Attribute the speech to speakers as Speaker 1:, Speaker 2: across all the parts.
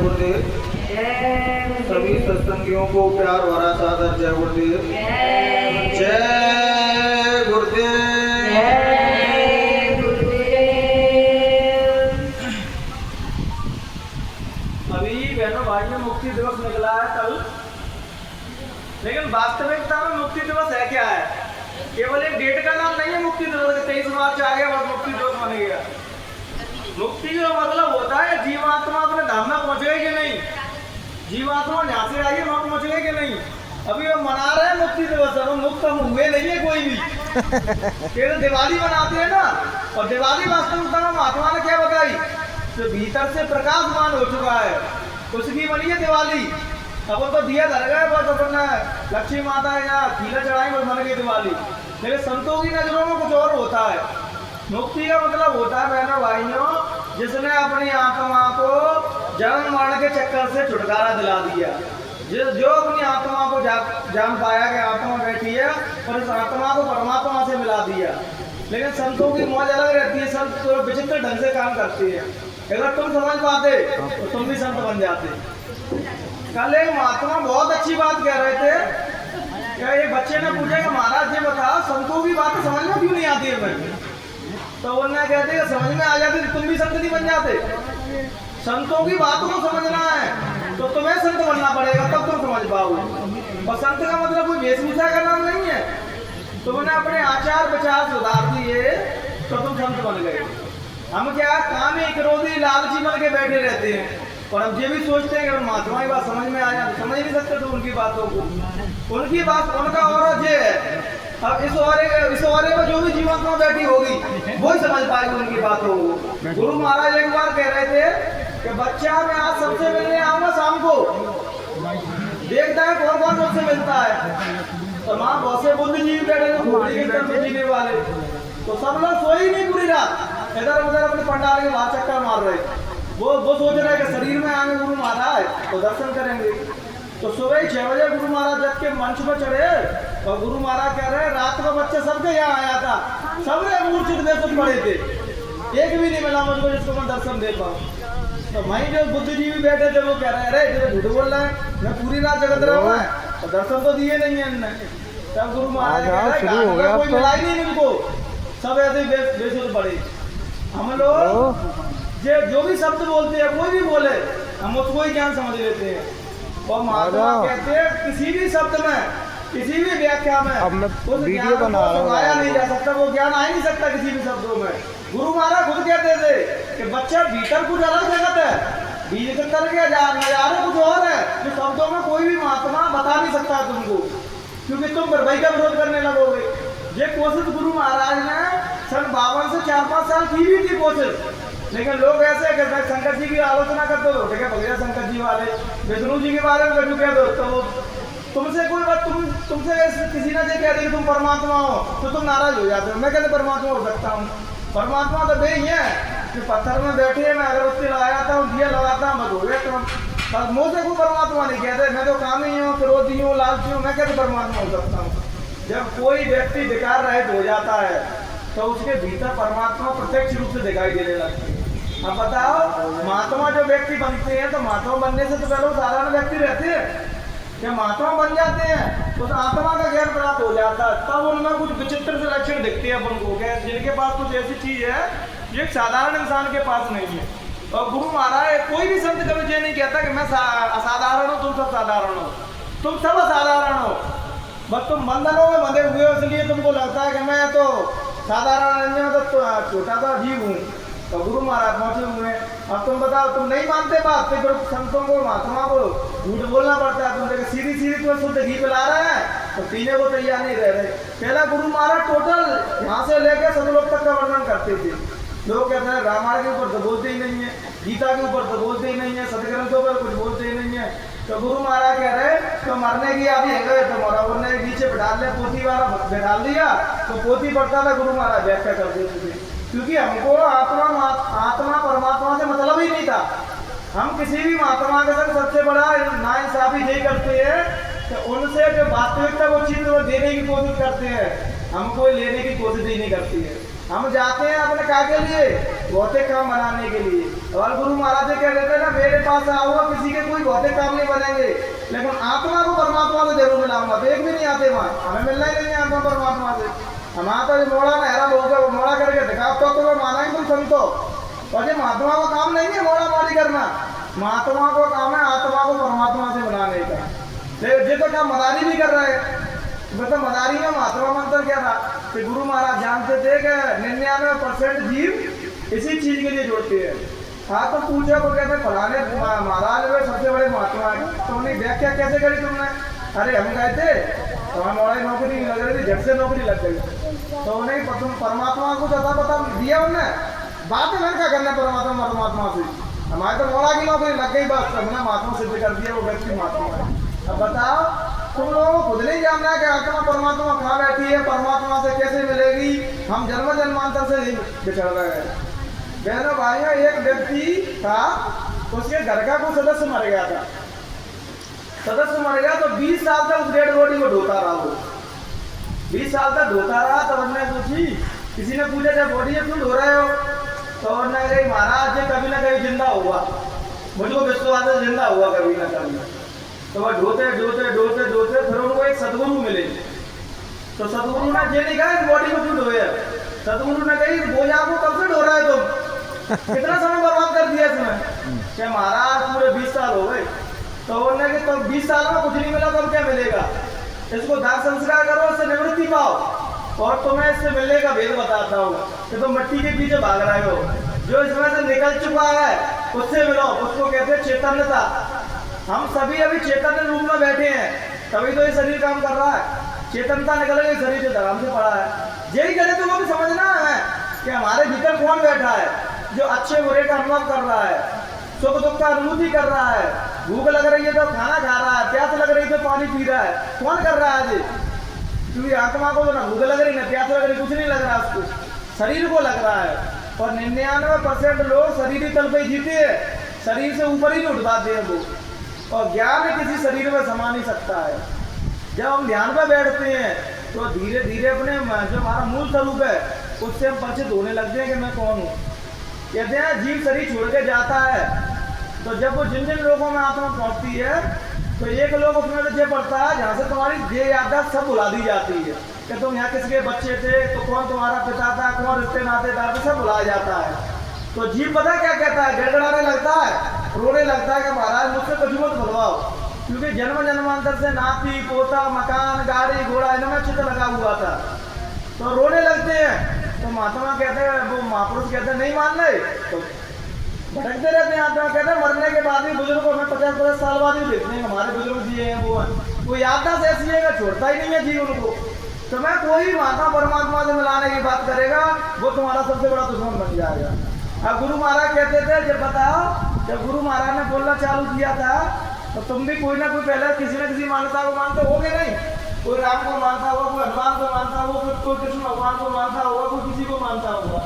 Speaker 1: गुरुदेव। सभी सत्संगियों को प्यार भरा सादर जय गुरुदेव। जय गुरुदेव।
Speaker 2: अभी बहनों भाइयों मुक्ति दिवस निकला है कल, लेकिन वास्तविकता में मुक्ति दिवस है क्या है? केवल एक डेट का नाम नहीं है मुक्ति दिवस। 23 मार्च आ गया और मुक्ति दिवस बन गया। मुक्ति का मतलब होता है जीवात्मा अपने धाम में पहुंच गए कि नहीं, जीवात्मा यहाँ से आई है वहां पहुंच गए कि नहीं। अभी वो मना रहे हैं मुक्ति दिवस, अब मुक्त हम हुए नहीं है कोई भी। केवल दिवाली मनाते हैं ना, और दिवाली वास्तविकता में महात्मा ने क्या बताई, तो भीतर से प्रकाशमान हो चुका है, उसकी बनी है दिवाली। अब तो दिया धर गए बस अपन लक्ष्मी माता है यहाँ खीला चढ़ाई बस बन गई दिवाली। लेकिन संतों की नजरों में कुछ और होता है। मुक्ति का मतलब होता है बहनों भाइयों, जिसने अपनी आत्मा को जन्म मरण के चक्कर से छुटकारा दिला दिया। जो अपनी आत्मा को जान पाया कि आत्मा बैठी है और इस आत्मा को परमात्मा से मिला दिया। लेकिन संतों की मौज अलग रहती है, संत तो विचित्र ढंग से काम करते हैं। अगर तुम समझ पाते तो तुम भी संत बन जाते। कल एक महात्मा बहुत अच्छी बात कह रहे थे। क्या एक बच्चे ने पूछा कि महाराज ये बताओ संतों की बात समझ में क्यों नहीं आती है मैं? तो उन्होंने कहते कि समझ में आ जाती तो तुम भी संत नहीं बन जाते। संतों की बातों को समझना है तो तुम्हें संत बनना पड़ेगा, तब तुम समझ पाओगे। और संत का मतलब कोई वेशभूषा का नाम नहीं है। तुमने अपने आचार विचार सुधार दिए तो तुम संत बन गए। हम क्या कामी क्रोधी लालची बन के बैठे रहते हैं, और हम ये भी सोचते हैं कि महात्मा की बात समझ में आ जाए, समझ नहीं सकते तो उनकी बातों को। उनकी बात उनका और ये है। अब इस ओरे में जो भी जीवात्मा बैठी होगी वही समझ पाएगी उनकी बातों को। गुरु महाराज एक बार कह रहे थे कि बच्चा मैं आज सबसे मिलने आऊंगा शाम को, देखता है कौन कौन मुझसे मिलता है। तो वहाँ बहुत से बुद्धिजीवी बैठे थे जीने वाले, तो सब लोग सोए ही नहीं पूरी रात, इधर उधर अपने पंडाल के बाहर चक्कर मार रहे। वो सोच रहे कि शरीर में आएंगे गुरु महाराज तो दर्शन करेंगे। तो सुबह 6 बजे गुरु महाराज जब के मंच पर चढ़े और गुरु महाराज कह रहे रात को बच्चे सबके यहाँ आया था, सबने मूर्छित बेसुध पड़े थे, एक भी नहीं मिला मुझको जिसको मैं दर्शन दे पाऊँ। तो वहीं जो बुद्धिजीवी बैठे थे वो कह रहे अरे झूठ बोल रहे हैं, मैं पूरी रात जगत रहा हूँ तो दर्शन तो दिए नहीं है इनने। तब गुरु महाराज कोई मिला ही नहीं मुझको, सब ऐसे बेसुध पड़े। हम लोग जो भी शब्द बोलते हैं कोई भी बोले हम उसको ही ज्ञान समझ लेते हैं। और महात्मा कहते हैं किसी भी शब्द में किसी भी व्याख्या में उस ज्ञान को सुनाया नहीं जा सकता, वो ज्ञान आ ही नहीं सकता किसी भी शब्दों में। गुरु महाराज खुद कहते थे कि बच्चा भीतर कुछ अलग जगत है, भीतर के नजारे कुछ और है जो शब्दों में कोई भी महात्मा बता नहीं सकता तुमको, क्योंकि तुम वही का विरोध करने लगोगे। ये कोशिश गुरु महाराज ने सन 52 से 4-5 साल की भी थी कोशिश। लेकिन लोग ऐसे कहते हैं शंकर जी की आलोचना करते हो ठीक है भगवान शंकर जी वाले विष्णु जी के बारे में कह दो तो तुमसे कोई बात तुमसे किसी ने ये कह दे कि तुम परमात्मा हो तो तुम नाराज हो जाते हो। मैं कहते परमात्मा हो सकता हूँ, परमात्मा तो वे ही है कि पत्थर में बैठे मैं अगरबत्ती लगाता हूँ दिया लगाता हूँ बस हो गया। मुझसे कोई परमात्मा नहीं कहते, मैं तो कामी हूँ क्रोधी हूँ लालची हूँ, मैं कहते परमात्मा हो सकता हूँ। जब कोई व्यक्ति विकार रहित हो जाता है तो उसके भीतर परमात्मा प्रत्यक्ष रूप से दिखाई देने लगती है। अब बताओ महात्मा जो व्यक्ति बनते हैं तो महात्मा बनने से तो पहले साधारण व्यक्ति रहते हैं, जब महात्मा बन जाते हैं तो आत्मा का ज्ञान प्राप्त हो जाता है, तब उनमें कुछ विचित्र से लक्षण दिखते हैं अपन को, जिनके पास कुछ ऐसी चीज है जो एक साधारण इंसान के पास नहीं है। और गुरु महाराज कोई भी संत कभी ये नहीं कहता कि मैं असाधारण हूँ तुम सब साधारण हो, तुम सब असाधारण हो, बस तुम बंधनों में बंधे हुए हो इसलिए तुमको लगता है कि मैं तो साधारण नहीं हूँ तो छोटा सा जीव हूँ। तो गुरु महाराज पहुंचे हुए हैं। अब तुम बताओ तुम नहीं मानते बात तो फिर संतों को महात्मा को झूठ बोलना पड़ता है। तुम देखो सीधी तुम्हें शुद्ध घी पिला रहे हैं तो पीने को तैयार नहीं रह रहे। पहला गुरु महाराज टोटल यहाँ से लेकर सतलोक तक का वर्णन करते थे। लोग कहते हैं रामायण के ऊपर तो बोलते ही नहीं है, गीता के ऊपर तो बोलते ही नहीं है, सदग्रंथों पर कुछ बोलते ही नहीं है। तो गुरु महाराज कह रहे तो मरने की आदि है गए तो मोरा उन्होंने नीचे बैठा लिया, पोथी वाला बैठा दिया तो पोथी पढ़ता था। गुरु महाराज व्याख्या कर देते थे क्योंकि हमको आत्मा परमात्मा से मतलब ही नहीं था। हम किसी भी महात्मा के संग सबसे बड़ा नाइंसाफी यही करते हैं कि उनसे जो वास्तविकता वो चीज वो देने की कोशिश करते हैं, हम कोई लेने की कोशिश ही नहीं करती है। हम जाते हैं अपने क्या के लिए, भौतिक काम बनाने के लिए। और गुरु महाराज जी क्या कहते हैं ना, मेरे पास आओगे किसी के कोई भौतिक काम नहीं बनेंगे, लेकिन आत्मा को परमात्मा से जरूर मिलाऊंगा। तो एक भी नहीं आते वहाँ, हमें मिलना ही नहीं है आत्मा परमात्मा से। हम आता है मोड़ा ना हैरान हो गया, मोड़ा करके दिखाओ तो मैं माना ही तुम संतो। और ये महात्मा का काम नहीं है मोड़ा मारी करना, महात्मा को काम है आत्मा को परमात्मा से बनाने का। ये तो काम मदारी भी कर रहे हैं। मतलब मदारी में महात्मा मंत्र क्या था कि गुरु महाराज जानते थे कि 99% जीव इसी चीज के लिए जोड़ते हैं। हाँ तो पूछा को कहते फलाने महाराज में सबसे बड़े महात्मा है, तो उन्हें व्याख्या कैसे करी तुमने? अरे हम गए थे तो हमारी मोड़ा नौकरी नहीं लग रही थी, झट से नौकरी लग गई। तो उन्हें परमात्मा को ज्यादा पता दिया उन्होंने, बात है क्या करना परमात्मा से। हमारे तो मोड़ा की नौकरी लग गई, बस हमने महात्मा सिद्ध कर दिया वो व्यक्ति महात्मा है। अब बताओ तुम लोगों को खुद नहीं जानना है कि आत्मा परमात्मा कहाँ बैठी है, परमात्मा से कैसे मिलेगी। हम जन्म जन्मांतर से ही बिछड़ रहे हैं। बहनों भाइयों, एक व्यक्ति था, उसके घर का कोई सदस्य मर गया था। सदस्य मर गया तो 20 साल तक उस डेड बॉडी को ढोता रहा वो। 20 साल तक ढोता रहा। तब हमने पूछी, किसी ने पूछा जब बॉडी क्यों ढो रहे हो, तो उन्होंने कही महाराज जी कभी ना कभी जिंदा हुआ, मुझको विश्वास है जिंदा हुआ कभी ना कभी। तो वह ढोते ढोते ढोते ढोते फिर उनको एक सदगुरु मिले। तो सदगुरु ने ये नहीं कहा इस बॉडी को क्यों ढोया, सदगुरु ने कही बोझा को कब से ढो रहा है तुम, कितना समय बर्बाद कर दिया इसमें। क्या महाराज पूरे 20 साल हो गए। तो उन्होंने कि तो 20 साल में कुछ नहीं मिला तो क्या मिलेगा, इसको दान संस्कार करो, इससे निवृत्ति पाओ। और तुम्हें इससे मिलने का भेद बताता हूँ कि तुम मिट्टी के पीछे भाग रहे हो, जो इसमें से निकल चुका है उससे मिलो, उसको कहते हैं चैतन्यता। हम सभी अभी चैतन्य रूप में बैठे हैं, तभी तो ये शरीर काम कर रहा है। चेतनता निकल गई, शरीर से धर्म से पड़ा है। यही गलत तुमको भी समझना है कि हमारे भीतर कौन बैठा है जो अच्छे बुरे का अनुभव कर रहा है, सुख दुख का अनुभूति कर रहा है। भूख लग रही है तो खाना खा रहा है, प्यास लग रही है तो पानी पी रहा है। कौन कर रहा है जी? क्योंकि आत्मा को ना भूख लग रही ना प्यास लग रही, कुछ नहीं लग रहा उसको, शरीर को लग रहा है। और 99% लोग शरीर तल पे जीते हैं, शरीर से ऊपर ही नहीं उठ पाते हैं वो। और ज्ञान किसी शरीर में समा नहीं सकता है। जब हम ध्यान पे बैठते हैं तो धीरे धीरे अपने जो हमारा मूल स्वरूप है उससे हम परिचित होने लगते हैं कि मैं कौन हूँ। कहते हैं जीव शरीर छोड़ के जाता है, तो जब वो जिन जिन लोगों में आत्मा पहुँचती है तो एक लोग उसमें से ये पड़ता है जहाँ से तुम्हारी ये याददाश्त सब भुला दी जाती है कि तुम यहाँ किसके बच्चे थे, तो कौन तुम्हारा पिता था, कौन रिश्ते नातेदार थे, सब भुलाया जाता है। तो जीव पता क्या कहता है, गड़गड़ाने लगता है, रोने लगता है कि महाराज मुझसे कुछ मत भुलवाओ, क्योंकि जन्म जन्मांतर से नाती पोता मकान गाड़ी घोड़ा इनमें चित्त लगा हुआ था। तो रोने लगते हैं। तो महात्मा कहते हैं, वो महापुरुष कहते हैं नहीं मान रहे, तो भटकते रहते हैं। आत्मा कहते हैं मरने के बाद भी बुजुर्ग हमें 50-50 साल बाद ही देखते हैं, हमारे बुजुर्ग जिए हैं वो हैं। वो याददाश्त ऐसी है कि छोड़ता ही नहीं है जीवन को। तो मैं कोई माता परमात्मा से मिलाने की बात करेगा वो तुम्हारा सबसे बड़ा दुश्मन बन जाएगा। अब गुरु महाराज कहते थे जब बताओ, जब गुरु महाराज ने बोलना चालू किया था तो तुम भी कोई ना कोई पहले किसी न किसी मान्यता को मानते होगे नहीं। कोई राम को मानता होगा, कोई हनुमान को मानता होगा, कोई कृष्ण भगवान को मानता होगा, कोई किसी को मानता होगा।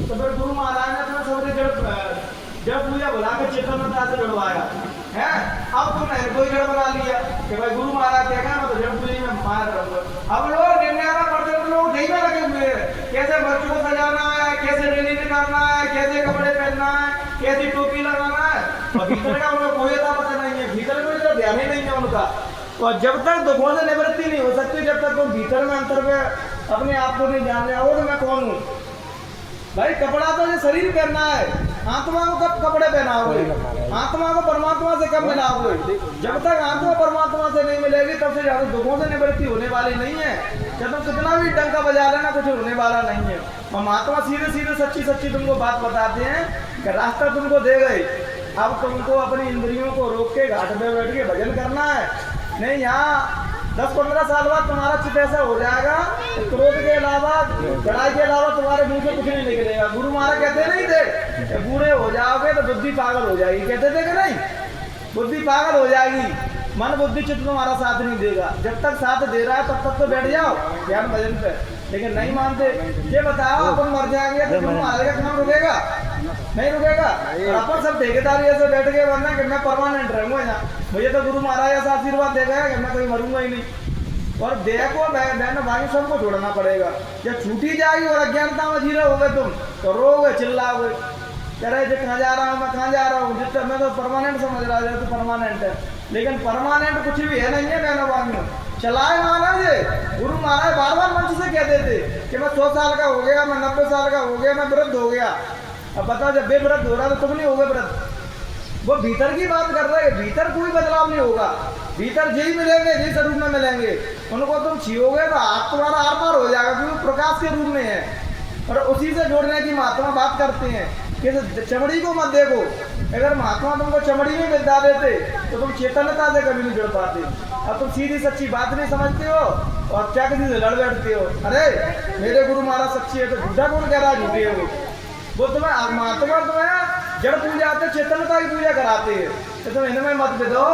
Speaker 2: तो फिर गुरु महाराज ने अपने सबसे जब पूजा बुला के चेतनता से जुड़वाया है। अब तुमने कोई जड़ बना लिया कि भाई गुरु महाराज कहेगा मैं तो जड़ पूजी में मार रहूंगा। अब लोग निर्णय पढ़ते तो लोग नहीं में लगे हुए हैं, कैसे बच्चों को सजाना है, कैसे रैली निकालना है, कैसे कपड़े पहनना है, कैसी टोपी लगाना है। और भीतर का उनको कोई पता नहीं है, भीतर में तो ध्यान ही नहीं है उनका। और जब तक दुखों से निवृत्ति नहीं हो सकती, जब तक तुम भीतर में अंतर में अपने आप को नहीं जान रहे हो तो मैं कौन हूँ। भाई कपड़ा तो ये शरीर पहनना है, आत्मा को कब कपड़े पहनाओगे, आत्मा को परमात्मा से कब मिलाओगे। जब तक आत्मा परमात्मा से नहीं मिलेगी तब से ज्यादा दुखों से निवृत्ति होने वाली नहीं है। जब तुम कितना भी डंका बजा लेना कुछ होने वाला नहीं है। और महात्मा सीधे सीधे सच्ची सच्ची तुमको बात बताते हैं कि रास्ता तुमको दे गए, अब तुमको अपनी इंद्रियों को रोक के घाट पे बैठ के भजन करना है। नहीं यहाँ 10-15 साल बाद तुम्हारा चित्त ऐसा हो जाएगा, क्रोध के अलावा लड़ाई के अलावा तुम्हारे मुंह से कुछ नहीं निकलेगा। गुरु महाराज कहते नहीं थे बूढ़े हो जाओगे तो बुद्धि पागल हो जाएगी, कहते थे कि नहीं, बुद्धि पागल हो जाएगी, मन बुद्धि चित्त तुम्हारा साथ नहीं देगा। जब तक साथ दे रहा है तब तक तो बैठ जाओ ज्ञान भजन पे, लेकिन नहीं मानते। ये बताओ अपन मर जाएंगे तो गुरु महाराज का काम रुकेगा? नहीं रुकेगा। और अपन सब ठेकेदारी ऐसे बैठ गए वरना कि मैं परमानेंट रहूंगा यहाँ, मुझे तो गुरु महाराज ऐसा आशीर्वाद देगा कि मैं कहीं मरूंगा ही नहीं। और देह को बहन भाई सबको छोड़ना पड़ेगा। जब छूटी जाएगी और अज्ञानता में जी रहे होगे तुम तो रोगे चिल्लाओगे। कह रहे थे कहाँ जा रहा हूँ, मैं कहाँ जा रहा हूँ, जितना मैं तो परमानेंट समझ रहा था, तो परमानेंट है, लेकिन परमानेंट कुछ भी है नहीं है बहनों भाइयों। चलाए महाराज, गुरु महाराज बार बार मंच से कहते थे कि मैं 100 साल का हो गया, मैं 90 साल का हो गया, मैं वृद्ध हो गया। अब बताओ जब बेवृद्ध हो रहा तो तुम नहीं हो गए वृद्ध। वो भीतर की बात कर रहे हैं, भीतर कोई बदलाव नहीं होगा, भीतर जी मिलेंगे, जिस रूप में मिलेंगे उनको तुम छीओगे तो हाथ तुम्हारा आर पार हो जाएगा, क्योंकि प्रकाश के रूप में है। और उसी से जोड़ने की महात्मा बात करते हैं कि चमड़ी को मत देखो, अगर महात्मा तुमको चमड़ी में विद्या देते तो तुम चेतनता से कभी नहीं जुड़ पाते। अब तुम सीधी सच्ची बात नहीं समझते हो और क्या किसी से लड़ बैठते हो, अरे मेरे गुरु महाराज सच्ची है तो झूठा कौन कह रहा है, झूठे हो वो तुम्हें महात्मा तुम्हें जड़ पूजा आते चेतनता की पूजा कराते हैं। तो तुम इनमें मत दो,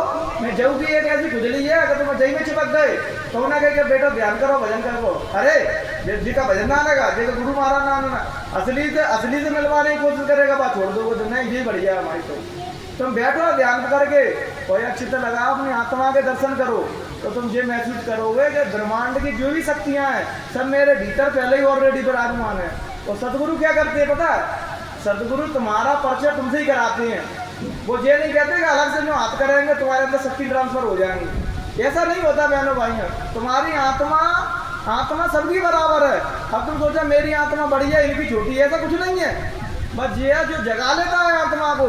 Speaker 2: मैं जऊ की एक ऐसी खुजली है, अगर तुम जई में चिपक गए तो ना कहे बेटा ध्यान करो भजन करो, अरे जी का भजन ना लगा देखो गुरु महाराज नाम ना असली से मिलवाने की कोशिश करेगा, बात छोड़ दोगे तो नहीं, ये बढ़िया हमारी। तो तुम बैठो ध्यान करके कोई अच्छी तरह लगाओ, अपनी आत्मा के दर्शन करो तो तुम ये महसूस करोगे कि ब्रह्मांड की जो भी शक्तियां हैं सब मेरे भीतर पहले ही ऑलरेडी विराजमान है। और सतगुरु क्या करते हैं पता है, सतगुरु तुम्हारा परिचय तुमसे ही कराते हैं। वो ये नहीं कहते कि अलग से जो हाथ करेंगे तुम्हारे अंदर शक्ति ट्रांसफर हो जाएंगी, ऐसा नहीं होता बहनों भाइयों। तुम्हारी आत्मा सबकी बराबर है। अब तुम सोचा मेरी आत्मा बड़ी है इनकी छोटी है, ऐसा कुछ नहीं है। बस ये जो जगा लेता है आत्मा को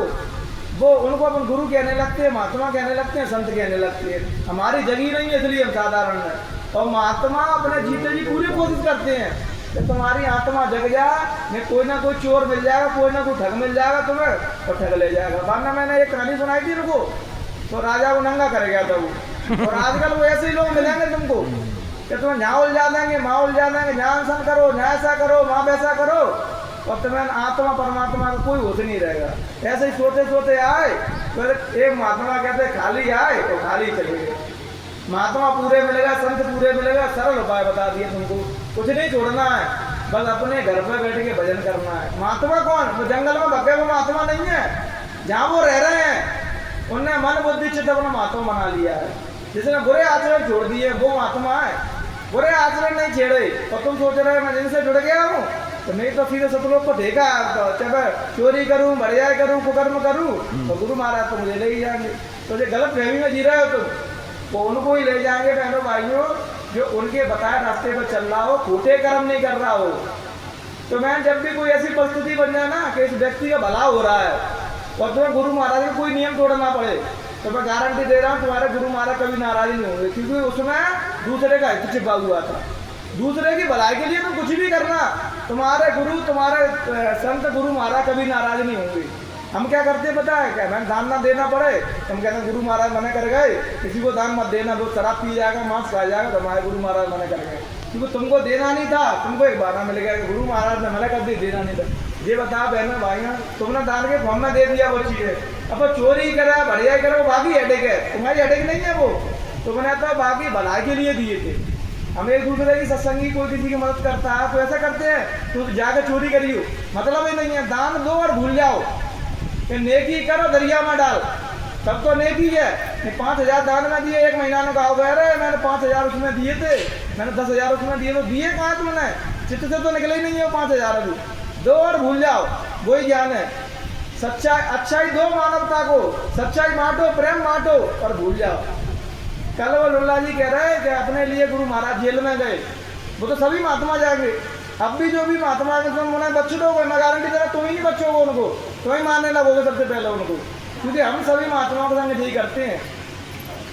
Speaker 2: वो उनको अपन गुरु कहने लगते हैं, महात्मा कहने लगते हैं, संत कहने लगते हैं। हमारी जगी नहीं है इसलिए हम साधारण है। और महात्मा अपने जीते जी पूरी कोशिश करते हैं कि तुम्हारी आत्मा जग जाए, नहीं कोई ना कोई चोर मिल जाएगा, कोई ना कोई ठग मिल जाएगा तुम्हें और ठग ले जाएगा। वरना मैंने एक कहानी सुनाई थी उनको, तो राजा को नंगा कर गया था वो। और आजकल वो ऐसे ही लोग मिलेंगे तुमको कि तुम्हें यहाँ उलझा देंगे, वहाँ उलझा देंगे, यहाँ ऐसा करो, यहाँ ऐसा करो, वहाँ वैसा करो, और तुम्हें आत्मा परमात्मा का कोई होश नहीं रहेगा। ऐसे ही सोते सोते आए तो एक महात्मा कहते खाली आए तो खाली चले गए। महात्मा पूरे मिलेगा, संत पूरे मिलेगा, सरल उपाय बता दिए तुमको, कुछ नहीं छोड़ना है, बस अपने घर पे बैठ के भजन करना है। महात्मा कौन, वो जंगल में भगे वो महात्मा नहीं है, जहाँ वो रह रहे हैं उनने मन बुद्धि चित्त अपना महात्मा बना लिया है। जिसने बुरे आचरण छोड़ दिए वो महात्मा है, बुरे आचरण नहीं छेड़े। तो तुम सोच रहे मैं जिनसे जुड़ गया हूँ तो नहीं तो सीधे सतलोक को देखा, चाहे चोरी करूँ, बढ़िया करूँ, कुकर्म करूँ तो गुरु महाराज तो मुझे ले ही जाएंगे। तो जो गलत फहमी में जी रहे हो तुम वो उनको ही ले जाएंगे बहनों भाइयों, जो उनके बताए रास्ते पर चल रहा हो, खोटे कर्म नहीं कर रहा हो। तो मैं जब भी कोई ऐसी परिस्थिति बन जाए ना कि इस व्यक्ति का भला हो रहा है और तुम्हें गुरु महाराज का कोई नियम तोड़ना पड़े, तो मैं गारंटी दे रहा हूँ तुम्हारे गुरु महाराज कभी नाराज नहीं होंगे, क्योंकि उसमें दूसरे का हित छिपा हुआ था। दूसरे की भलाई के लिए तुम कुछ भी करना, तुम्हारे गुरु तुम्हारे संत गुरु महाराज कभी नाराज नहीं होंगे। हम क्या करते हैं पता है क्या, मैं दान ना देना पड़े तो हम कहते हैं गुरु महाराज मना कर गए, किसी को दान मत देना, वो शराब पी जाएगा, मांस खा जाएगा, तो हमारे गुरु महाराज मना कर गए, क्योंकि तुमको देना नहीं था, तुमको एक बहाना मिल गया कि गुरु महाराज ने मना कर दी, देना नहीं था। ये बता बहनों भाइयों, तुमने दान के फॉर्म में दे दिया वो चीज़ें, अब चोरी करा बढ़िया करो बाकी हेडेक है, तुम्हारी हेडेक नहीं है वो, तुमने तो बाकी भलाई के लिए दिए थे। हम एक दूसरे की सत्संगी कोई किसी की मदद करता है तो ऐसा करते हैं तो जाकर चोरी करियो, मतलब ही नहीं है। दान दो और भूल जाओ कि नेकी करो दरिया में डाल, तब तो नेकी है। 5,000 दान में दिए, एक महीना में कहा गया अरे मैंने 5,000 उसमें दिए थे, मैंने 10,000 उसमें दिए, तो दिए कहाँ तुमने, चित्त से तो निकले ही नहीं है 5,000 अभी। दो और भूल जाओ, वही ज्ञान है। सच्चाई अच्छाई दो मानवता को, सच्चाई बांटो, प्रेम बांटो और भूल जाओ। कल वो लुल्ला जी कह रहे हैं कि अपने लिए गुरु महाराज जेल में गए, वो तो सभी महात्मा जाएंगे। अब भी जो भी महात्मा के तुम उन्हें बच्चे दोगे, मैं गारंटी दे रहा तुम ही नहीं बच्चोगे उनको, तुम ही मानने लगोगे सबसे पहले उनको, क्योंकि हम सभी महात्माओं के संग यही करते हैं।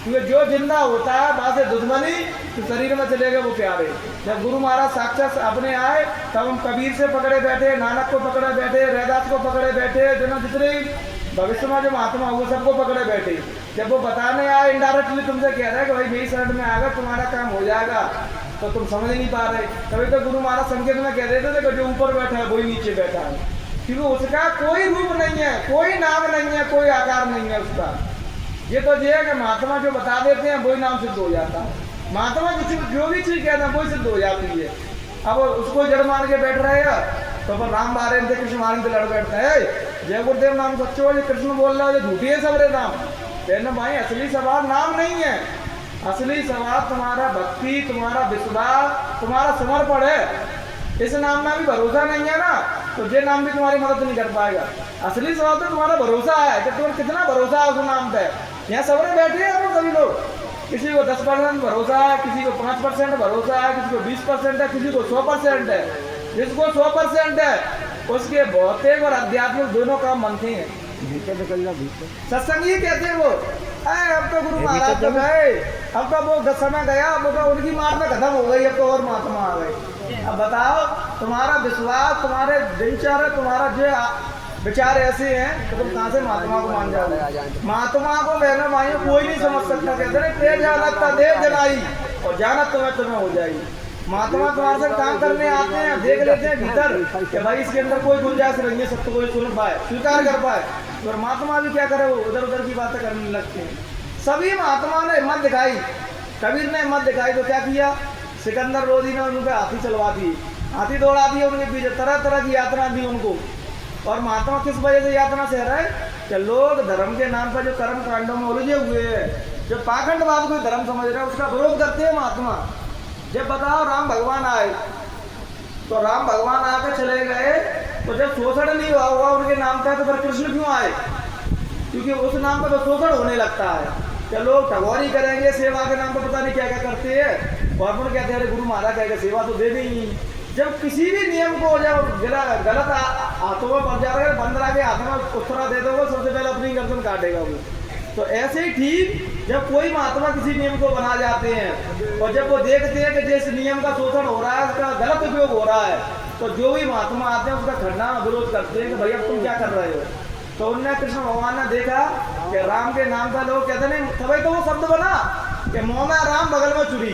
Speaker 2: क्योंकि जो जिंदा होता है वहाँ से दुश्मनी तो शरीर में चलेगा वो प्यारे। जब गुरु महाराज साक्षात अपने आए तब हम कबीर से पकड़े बैठे, नानक को पकड़े बैठे, रैदास को पकड़े बैठे, जितने भविष्य में जो महात्मा हुए सबको पकड़े बैठे। जब वो बताने आए इनडायरेक्टली तुमसे कह रहे हैं कि भाई मेरी शरण में आएगा तुम्हारा काम हो जाएगा, तो तुम समझ नहीं पा रहे। कभी तो गुरु महाराज संकेत में कह देते थे कि जो ऊपर बैठा है वही नीचे बैठा है, क्योंकि उसका कोई रूप नहीं है, कोई नाम नहीं है, कोई आकार नहीं है उसका। ये तो ये है कि महात्मा जो बता देते हैं वही नाम सिद्ध हो जाता है। महात्मा जो भी चीज़ कहते हैं वही सिद्ध हो जाती है। अब उसको जड़ मान के बैठ रहे हैं तो पर राम मारे थे कृष्ण मारे थे लड़ बैठते हैं, जय गुरुदेव नाम सच्चो, ये कृष्ण बोल रहा है, झूठी है सबरे नाम। कहना भाई असली सवाल नाम नहीं है, असली सवाल तुम्हारा भक्ति, तुम्हारा विश्वास, तुम्हारा समर्पण है। इस नाम में भी भरोसा नहीं है ना तो ये नाम भी तुम्हारी मदद नहीं कर पाएगा। असली सवाल तो तुम्हारा भरोसा है कि तुम्हें कितना भरोसा है उस नाम पे। यहाँ सबरे बैठे हैं वो सभी लोग, किसी को 10% भरोसा है, किसी को 5% भरोसा है, किसी को 20% है, किसी को 100% है। जिसको 100% है उसके भौतिक और आध्यात्मिक दोनों काम बनते हैं। सत्संगी कहते हैं वो, अब तो गुरु महाराज तो गए, अब तो वो समय गया, अब तो उनकी मार में खत्म हो गई, अब तो और महात्मा आ गए। अब बताओ तुम्हारा विश्वास, तुम्हारे दिनचर्या, तुम्हारा जो विचार ऐसे हैं तो तुम कहाँ से महात्मा को मान जाओगे। महात्मा को बहनों भाइयों कोई नहीं समझ सकता। कहते हैं तेज जानत का देव जनाई और जानत तुम्हें हो जाएगी। महात्मा तुम्हारे से काम करने आते हैं, देख लेते हैं भीतर कि भाई इसके अंदर कोई गुंजाइश नहीं है, सब तो कोई सुन पाए, स्वीकार कर पाए। और महात्मा भी क्या करे, वो उधर उधर की बातें करने लगते हैं। सभी महात्मा ने हिम्मत दिखाई, कबीर ने हिम्मत दिखाई तो क्या किया, सिकंदर लोधी ने उनके हाथी चलवा दिए, हाथी दौड़ा दिए उनके पीछे, तरह तरह की यात्रा दी उनको। और महात्मा किस वजह से यात्रा से रहे कि लोग धर्म के नाम पर जो कर्म कांडों में उलझे हुए हैं, जो पाखंडवाद को धर्म समझ रहे हैं, उसका विरोध करते हैं महात्मा। जब बताओ राम भगवान आए तो राम भगवान आकर चले गए, तो जब शोषण नहीं हुआ होगा उनके नाम का, तो फिर कृष्ण क्यों आए? क्योंकि उस नाम पर तो शोषण होने लगता है कि लोग ठगौरी करेंगे, सेवा के नाम पर पता नहीं क्या क्या करते हैं। और फिर कहते हैं अरे गुरु महाराज कहेगा सेवा तो दे देंगी। जब किसी भी नियम को जब गलत हाथों में पड़ जाएगा, बंदरा के हाथ में उत्तरा दे दोगे, सबसे पहले अपनी गर्दन काटेगा वो। तो ऐसे ही ठीक जब कोई महात्मा किसी नियम को बना जाते हैं और जब वो देखते हैं कि जिस नियम का शोषण हो रहा है, उसका गलत उपयोग हो रहा है, तो जो भी महात्मा आते हैं उसका खंडना विरोध करते हैं कि भैया तुम क्या कर रहे हो। तो उनने कृष्ण भगवान ने देखा कि राम के नाम पर लोग कहते नहीं, तभी तो वो शब्द बना कि मोहमा राम बगल में चुरी,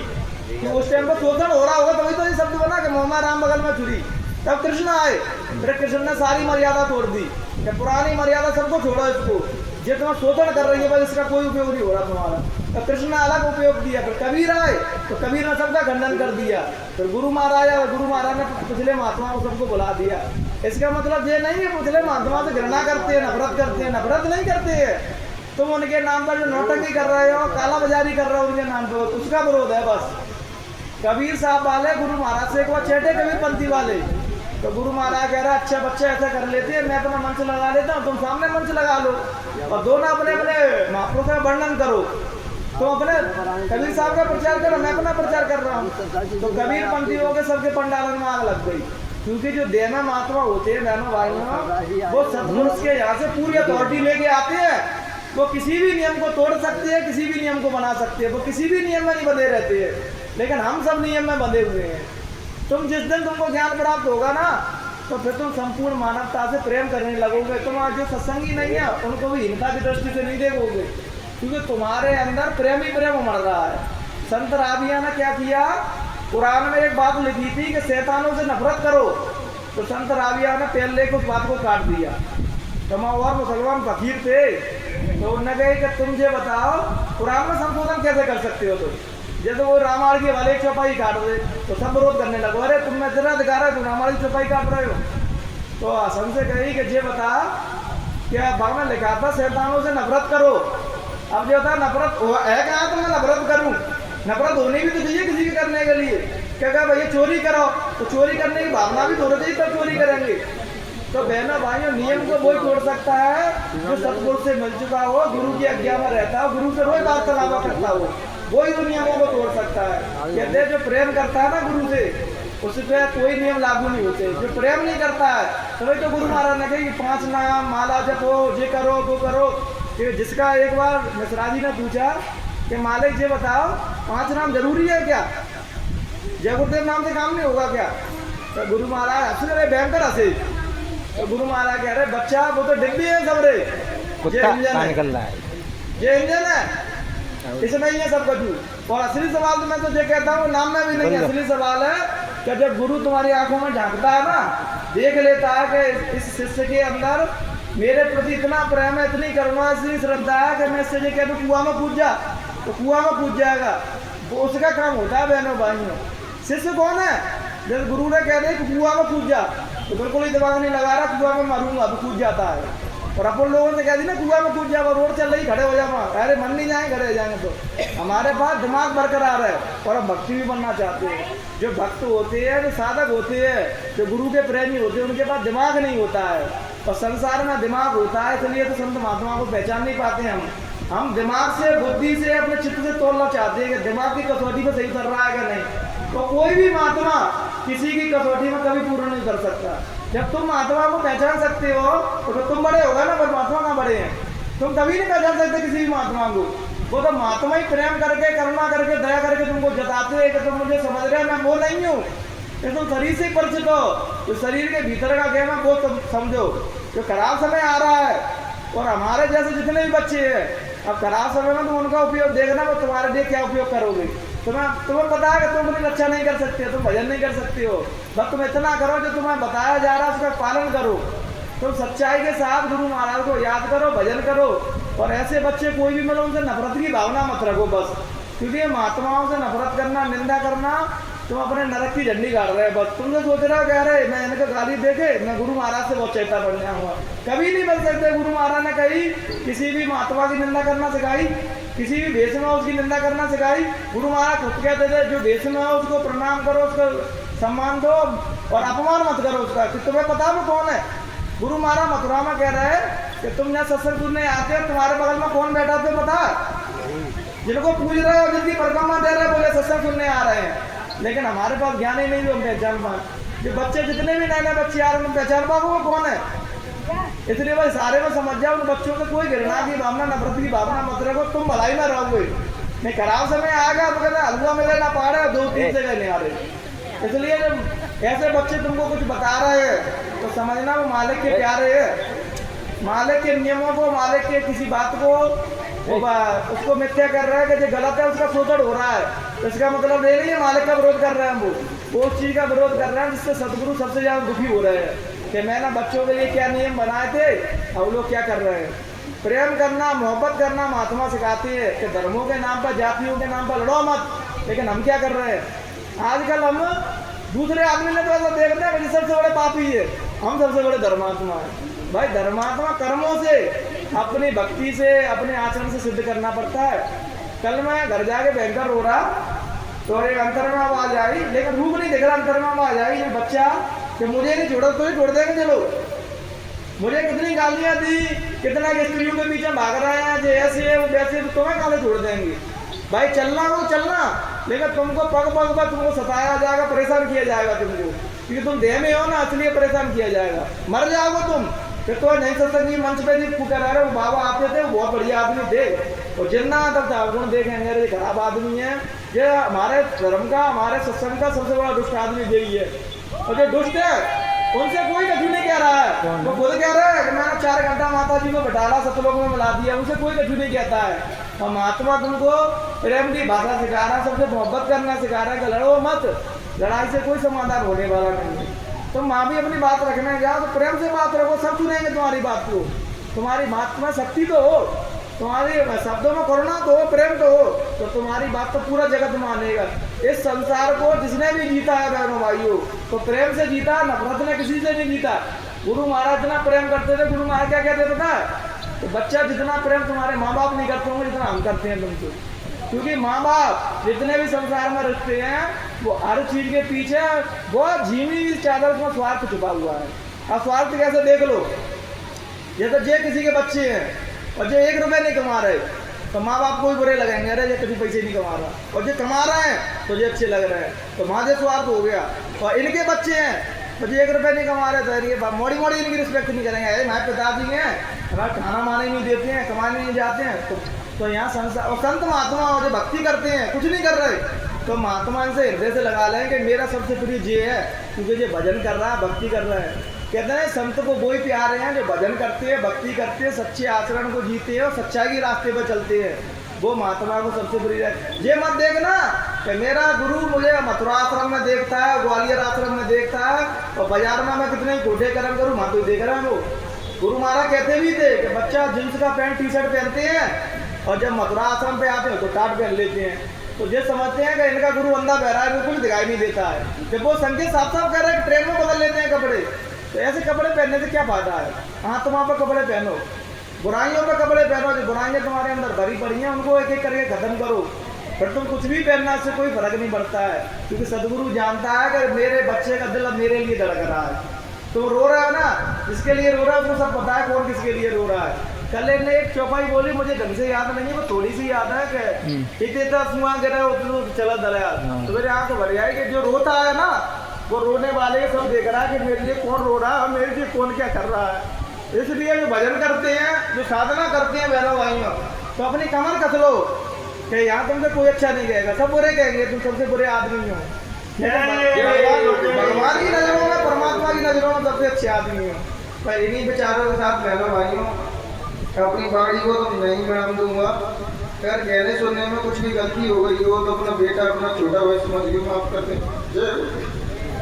Speaker 2: कि उस टाइम पर शोषण हो रहा होगा तभी तो ये शब्द बना कि मोहमा राम बगल में चुरी। तब कृष्ण आए, फिर कृष्ण ने सारी मर्यादा तोड़ दी कि पुरानी मर्यादा सबको छोड़ो, इसको जो तुम्हें शोषण कर रही है बस इसका कोई उपयोग नहीं हो रहा तुम्हारा। तो कृष्ण ने अलग उपयोग दिया। फिर कबीर आए तो कबीर ने सबका खंडन कर दिया। फिर गुरु महाराज आए, गुरु महाराज ने पिछले महात्मा को सबको बुला दिया। इसका मतलब ये नहीं है पिछले महात्मा से घृणा करते हैं, नफरत करते हैं, नफरत नहीं करते हैं। तुम उनके नाम पर जो नौटंकी कर रहे हो, काला बाजारी कर रहे हो उनके नाम पर, उसका विरोध है बस। कबीर साहब वाले गुरु महाराज से एक बार चेटे कबीर पंथी वाले, तो गुरु महाराज कह रहा अच्छा बच्चे ऐसा कर लेते हैं, मैं अपना मंच लगा लेता हूँ, तुम सामने मंच लगा लो और दोनों अपने अपने महापुरुषों का वर्णन करो। तुम अपने कबीर साहब का प्रचार करो, मैं अपना प्रचार कर रहा हूँ। तो कबीर पंथियों के सबके पंडालन में आग लग गई, क्योंकि जो देना महात्मा होते हैं बहनों भाइयों, वो सदपुरुष के यहाँ से पूरी अथॉरिटी लेके आते हैं। वो किसी भी नियम को तोड़ सकते हैं, किसी भी नियम को बना सकते हैं, वो किसी भी नियम में नहीं बंधे रहते हैं। लेकिन हम सब नियम में बंधे हुए हैं। तुम जिस दिन तुमको ज्ञान प्राप्त होगा ना, तो फिर तुम संपूर्ण मानवता से प्रेम करने लगोगे। तुम आज जो सत्संगी नहीं है उनको भी हिंसा की दृष्टि से नहीं देखोगे, क्योंकि तुम्हारे अंदर प्रेम ही प्रेम उमड़ रहा है। संत राबिया ने क्या किया, कुरान में एक बात लिखी थी कि शैतानों से नफरत करो, तो संत राबिया ने पहले लेकर उस बात को काट दिया। तो मैं और मुसलमान फकीर थे, तो उन्होंने कहा कि तुम ये बताओ कुरान में संशोधन कैसे कर सकते हो। तो जैसे वो रामायण की वाले चौपाई काट रहे तो सब विरोध करने लगो, अरे तुम में जरा दिखा रहे तुम रामायण की चौपाई काट रहे हो। तो हसन से कही कि ये बता क्या भाव में लिखा था शैतानों से नफरत करो। अब जो था नफरत है कहाँ, तो मैं नफरत करूँ, नफरत होनी भी तो चाहिए किसी के करने के लिए। क्या कहा भैया चोरी करो, तो चोरी करने की भावना भी होनी चाहिए तब चोरी करेंगे। तो बहनों भाइयों नियम को वही तोड़ सकता है जो सतगुरु से मिल चुका हो, गुरु की आज्ञा में रहता हो, गुरु से रोज वार्तालाप करता हो, वही उन नियमों को तोड़ सकता है। कहते हैं जो प्रेम करता है ना गुरु से, उस पर कोई नियम लागू नहीं होते। जो प्रेम नहीं करता है तो वही तो गुरु महाराज ने कही 5 नाम माला जपो, ये करो वो करो। कि जिसका एक बार मिश्रा जी ने पूछा कि मालिक ये बताओ 5 नाम जरूरी है क्या, जय गुरुदेव नाम से काम नहीं होगा क्या। तो गुरु महाराज हंस रहे, भयंकर हंसे। तो गुरु महाराज कह रहे बच्चा वो तो डिब्बी है सब रे, ये इंजन है, इसमें ही है सब कुछ। और असली सवाल तो मैं तो ये कहता हूँ नाम में भी नहीं है। असली सवाल है कि जब गुरु तुम्हारी आंखों में झांकता है ना, देख लेता है कि इस शिष्य के अंदर मेरे प्रति इतना प्रेम है, इतनी करुणा, इतनी श्रद्धा है कि मैं इससे ये कह दूँ कुआं में कूद जा, तो कुआं में कूद जाएगा। वो उसका काम होता है बहनों भाइयों। शिष्य कौन है, जब गुरु ने कह दे कि कुआं में कूद जा, तो बिल्कुल ही दिमाग नहीं लगा रहा, कुआं में मारूंगा तो कूद जाता है। और अपन लोगों से कह दी ना कुआं में कूद जाओ, रोड चल रही खड़े हो जाओ, अरे मन नहीं जाए खड़े हो जाएंगे। तो हमारे पास दिमाग बरकरार है और हम भक्ति भी बनना चाहते हैं। जो भक्त होते हैं, जो साधक होते हैं, जो गुरु के प्रेमी होते हैं, उनके पास दिमाग नहीं होता है और संसार में दिमाग होता है, इसलिए तो संत महात्मा को पहचान नहीं पाते हैं। हम दिमाग से, बुद्धि से, अपने चित्त से तोड़ना चाहते हैं कि दिमाग की कसौटी में सही कर रहा है कि नहीं। तो कोई भी महात्मा किसी की कसौटी में कभी पूर्ण नहीं कर सकता। जब तुम महात्मा को पहचान सकते हो तो तुम बड़े होगा ना, पर महात्मा कहाँ बड़े हैं? तुम कभी नहीं पहचान सकते किसी भी महात्मा को। वो तो महात्मा ही प्रेम करके, करुणा करके, दया करके तुमको जताते हैं कि तुम मुझे समझ रहे हो, मैं वो नहीं हूँ। ये तुम शरीर से परिचित हो, तो शरीर के भीतर का गेम है वो समझो। जो खराब समय आ रहा है और हमारे जैसे जितने भी बच्चे हैं, अब खराब समय में तुम उनका उपयोग देखना, वो तुम्हारे लिए क्या उपयोग करोगे। तुम्हें पता है कि तुम अपनी रक्षा नहीं कर सकते, तुम भजन नहीं कर सकते हो, बस तुम इतना करो जो तुम्हें बताया जा रहा है उसका पालन करो। तुम सच्चाई के साथ गुरु महाराज को याद करो, भजन करो। और ऐसे बच्चे कोई भी मिलो उनसे नफरत की भावना मत रखो बस, क्योंकि महात्माओं से नफरत करना, निंदा करना, तुम अपने नरक की झंडी गाड़ रहे हो। बस तुमसे सोच रहे हो, कह रहे मैं इनका गाली देके मैं गुरु महाराज से बहुत चेता बन गया हुआ। कभी नहीं बन सकते। गुरु महाराज ने कही किसी भी महात्मा की निंदा करना सिखाई, किसी भी भेष में उसकी निंदा करना सिखाई। गुरु महाराज खुद कहते थे जो भेष में हो उसको प्रणाम करो, उसको सम्मान दो और अपमान मत करो उसका। कि तुम्हें पता वो कौन है? गुरु महाराज मथुरा में कह रहे हैं कि तुम यहाँ सत्संग सुनने आते हो, तुम्हारे बगल में कौन बैठा थे पता? जिनको पूछ रहे हो, जिनकी परिक्रमा दे रहे हो, बोले सत्संग सुनने आ रहे हैं। लेकिन हमारे पास ज्ञान ही नहीं, हम पहचान पाए। जो बच्चे जितने भी नए नए बच्चे आ रहे हैं पहचान पाओ वो कौन है। इसलिए भाई सारे में समझ जाओ, उन बच्चों को कोई घृणा की भावना, नफरत की भावना मत रखो, तुम भलाई में रहोगे। नहीं खराब समय आएगा तो कहते हलवा मिले ना पा रहे, 2-3 जगह नहीं आ रहे। इसलिए जब ऐसे बच्चे तुमको कुछ बता रहे हैं तो समझना वो मालिक के प्यारे है। मालिक के नियमों को, मालिक के किसी बात को उसको मिथ्या कर रहा है कि जो गलत है उसका शोषण हो रहा है, तो इसका मतलब ये नहीं है मालिक का विरोध कर रहे हैं। वो उस चीज का विरोध कर रहे हैं जिससे सदगुरु सबसे ज्यादा दुखी हो रहे हैं कि मैंने बच्चों के लिए क्या नियम बनाए थे, अब लोग क्या कर रहे हैं। प्रेम करना, मोहब्बत करना महात्मा सिखाते हैं कि धर्मों के नाम पर, जातियों के नाम पर लड़ो मत। लेकिन हम क्या कर रहे हैं आजकल? हम दूसरे आदमी ने तो ऐसा देखते हैं कि सबसे बड़े पापी है, हम सबसे बड़े धर्मात्मा है। भाई धर्मात्मा कर्मों से, अपनी भक्ति से, अपने आचरण से सिद्ध करना पड़ता है। कल मैं घर जाके भयंकर रो रहा तो एक अंतर में आवाज आई, लेकिन रूप नहीं दिख रहा, अंतर में आवाज आई ये बच्चा कि मुझे नहीं छोड़ा तो ही छोड़ देंगे। चलो मुझे कितनी गालियां दी, कितना स्त्रियों के पीछे भाग रहे हैं, जो ऐसे है वो वैसे, तो तुम्हें कहाँ छोड़ देंगे। भाई चलना वो चलना, लेकिन तुमको पग पग पर तुमको सताया जाएगा, परेशान किया जाएगा तुमको, क्योंकि तुम देह में हो ना, इसलिए परेशान किया जाएगा। मर जाओगे तुम। फिर तो नहीं सत्संग मंच पे नहीं फूका रहे, वो बाबा आते थे, वो बहुत बढ़िया आदमी थे, और जिन्ना तब गुण देखेंगे ये खराब आदमी है, ये हमारे धर्म का, हमारे सत्संग का सबसे बड़ा दुष्ट आदमी यही है। और जो दुष्ट है उनसे कोई कछु नहीं कह रहा है, वो खुद कह रहा है कि मैंने 4 घंटा माता जी को बैठाला, सतलोक में मिला दिया, उनसे कोई कछु नहीं कहता है। और महात्मा तुमको प्रेम की भाषा सिखा रहा है, सबसे मोहब्बत करना सिखा रहा है कि लड़ो मत, लड़ाई से कोई समाधान होने वाला नहीं है। तुम माँ भी अपनी बात रखने जाओ तो प्रेम से बात रखो, सब सुनेंगे तुम्हारी बात को। तुम्हारी बात में शक्ति तो हो, तुम्हारी शब्दों में करुणा तो हो, प्रेम तो हो, तो तुम्हारी बात तो पूरा जगत मानेगा। इस संसार को जिसने भी जीता है बहनों भाइयों, तो प्रेम से जीता, नफरत ने किसी से नहीं जीता। गुरु महाराज इतना प्रेम करते थे, गुरु महाराज क्या कहते थे तो बच्चा जितना प्रेम तुम्हारे माँ बाप नहीं करते होंगे जितना हम करते हैं तुमको, क्योंकि माँ बाप जितने भी संसार में रखते हैं वो हर चीज के पीछे बहुत झीमी चादर में स्वार्थ छुपा हुआ है। अब स्वार्थ कैसे देख लो, ये तो जे किसी के बच्चे हैं और जो 1 रुपये नहीं कमा रहे तो माँ बाप को भी बुरे लगेंगे, अरे ये कभी पैसे नहीं कमा रहा, और जो कमा रहे हैं तो ये अच्छे लग रहे हैं, तो माँ जे स्वार्थ हो गया। और इनके बच्चे हैं तो जो 1 रुपये नहीं कमा रहे तो ये मोड़ी मोड़ी इनकी रिस्पेक्ट नहीं करेंगे, अरे हमारे पिताजी हैं, हमारे खाना माने नहीं देते हैं, कमाने नहीं जाते हैं। तो यहाँ संसार और संत महात्मा जो भक्ति करते हैं कुछ नहीं कर रहे, तो महात्मा से हृदय से लगा लें कि मेरा सबसे प्रिय जे है, क्योंकि ये भजन कर रहा है, भक्ति कर रहा है। कहते हैं संत को वही प्यारे हैं जो भजन करते हैं, भक्ति करते हैं, सच्चे आचरण को जीते हैं और सच्चाई के रास्ते पर चलते हैं, वो महात्मा को सबसे प्रिय है। ये मत देखना कि मेरा गुरु मुझे मथुरा आश्रम में देखता है, ग्वालियर आश्रम में देखता है, और बाजार में मैं कितने कोठे कर्म करूँ वहाँ तो देख रहा है वो। गुरु महाराज कहते भी थे कि बच्चा जींस का पैंट टी शर्ट पहनते हैं और जब मथुरा आश्रम पे आते हैं तो टाट पहन लेते हैं, तो ये समझते हैं कि इनका गुरु अंधा बहरा है, बिल्कुल दिखाई नहीं देता है। जब वो संकेत साफ साफ कह रहे हैं कि ट्रेन में बदल लेते हैं कपड़े, तो ऐसे कपड़े पहनने से क्या फायदा है? हाँ, तुम वहाँ पर कपड़े पहनो, बुराइयों पे कपड़े पहनो, जो बुराइयाँ तुम्हारे अंदर भरी पड़ी हैं उनको एक एक करके खत्म करो, फिर तुम कुछ भी पहनना, इससे कोई फर्क नहीं पड़ता है। क्योंकि सदगुरु जानता है कि मेरे बच्चे का दिल अब मेरे लिए धड़क रहा है। तो रो रहा है ना, जिसके लिए रो रहा है उसको सब पता है कौन किसके लिए रो रहा है। कल ने एक चौपाई बोली, मुझे ढंग से याद नहीं है, वो थोड़ी सी याद है कि इतना धुआं गिरा तो चला दरिया। तो मेरे आंख भर आई कि जो रोता है ना वो रोने वाले सब देख रहा है कि मेरे लिए कौन रो रहा है और मेरे लिए कौन क्या कर रहा है। इसलिए जो भजन करते हैं, जो साधना करते हैं बहनों भाइयों, तो अपनी कमर कस लो कि यहाँ तुमसे कोई अच्छा नहीं कहेगा, सब बुरे कहेंगे, तुम सबसे बुरे आदमी हो। भगवान की नजरों में, परमात्मा की नजरों में सबसे अच्छे आदमी हो। पर इन्हीं बेचारों के साथ बहनों भाइयों अपनी बाड़ी को तो नहीं मैं दूंगा। अगर कहने सुनने में कुछ भी गलती हो गई हो तो अपना बेटा, अपना छोटा भाई समझ के माफ कर दे। जय